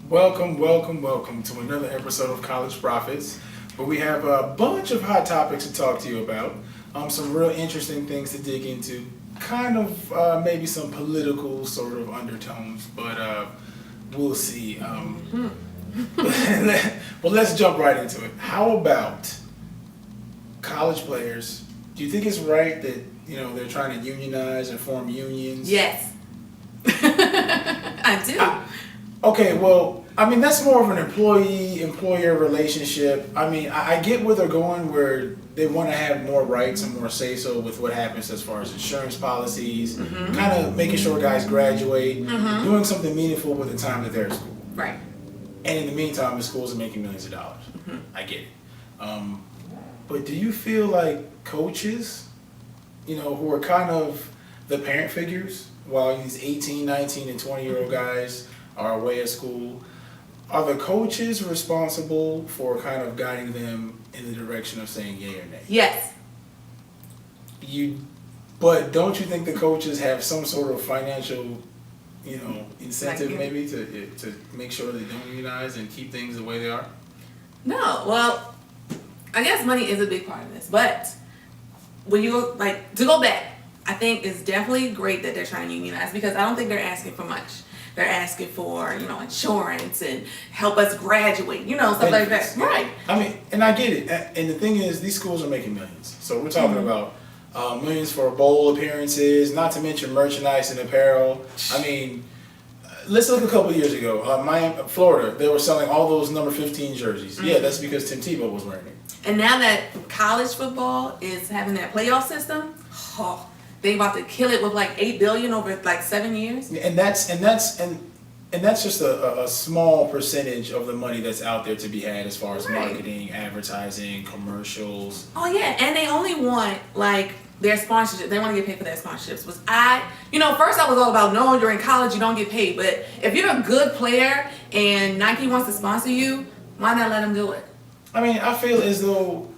Welcome to another episode of College Profits, where we have a bunch of hot topics to talk to you about. Some real interesting things to dig into, kind of maybe some political sort of undertones, but we'll see. Well, let's jump right into it. How about college players? Do you think it's right that they're trying to unionize and form unions? Yes. I do. Okay, well, I mean, that's more of an employee-employer relationship. I mean, I get where they're going, where they want to have more rights and more say-so with what happens as far as insurance policies, kind of making sure guys graduate, doing something meaningful with the time that they're at school. Right. And in the meantime, the schools are making millions of dollars. I get it. But do you feel like coaches, who are kind of the parent figures, while these 18, 19, and 20-year-old guys are away at school, are the coaches responsible for kind of guiding them in the direction of saying yay or nay? Yes. But don't you think the coaches have some sort of financial, incentive maybe to make sure they don't unionize and keep things the way they are? No. Well, I guess money is a big part of this, but when you to go back, I think it's definitely great that they're trying to unionize because I don't think they're asking for much. They're asking for, insurance and help us graduate, stuff Benefits. like that. Right. I mean, and I get it. And the thing is, these schools are making millions. So we're talking about millions for bowl appearances, not to mention merchandise and apparel. I mean, let's look a couple of years ago. Florida, they were selling all those number 15 jerseys. Yeah, that's because Tim Tebow was wearing it. And now that college football is having that playoff system, they about to kill it with like $8 billion over like 7 years. And that's just a small percentage of the money that's out there to be had as far as marketing, advertising, commercials. Oh yeah, and they only want their sponsorship. They want to get paid for their sponsorships. First I was all about no, you're in college, you don't get paid. But if you're a good player and Nike wants to sponsor you, why not let them do it? I mean, I feel as though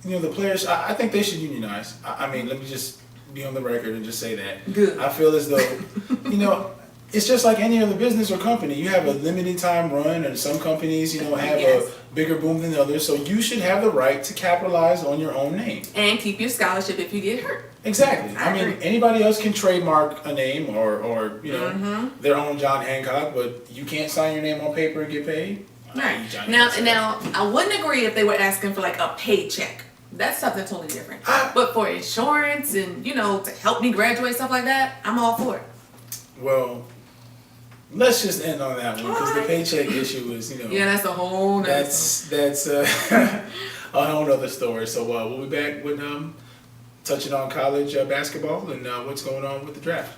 the players. I think they should unionize. I mean, let me just be on the record and just say that. Good. I feel as though, it's just like any other business or company. You have a limited time run, and some companies, have a bigger boom than others. So you should have the right to capitalize on your own name. And keep your scholarship if you get hurt. Exactly. I mean, anybody else can trademark a name or their own John Hancock, but you can't sign your name on paper and get paid. Right. Now, I wouldn't agree if they were asking for a paycheck. That's something totally different. But for insurance and, to help me graduate, stuff like that, I'm all for it. Well, let's just end on that one because the paycheck issue is, Yeah, that's a whole nother that's a whole other story. So we'll be back with touching on college basketball and what's going on with the draft.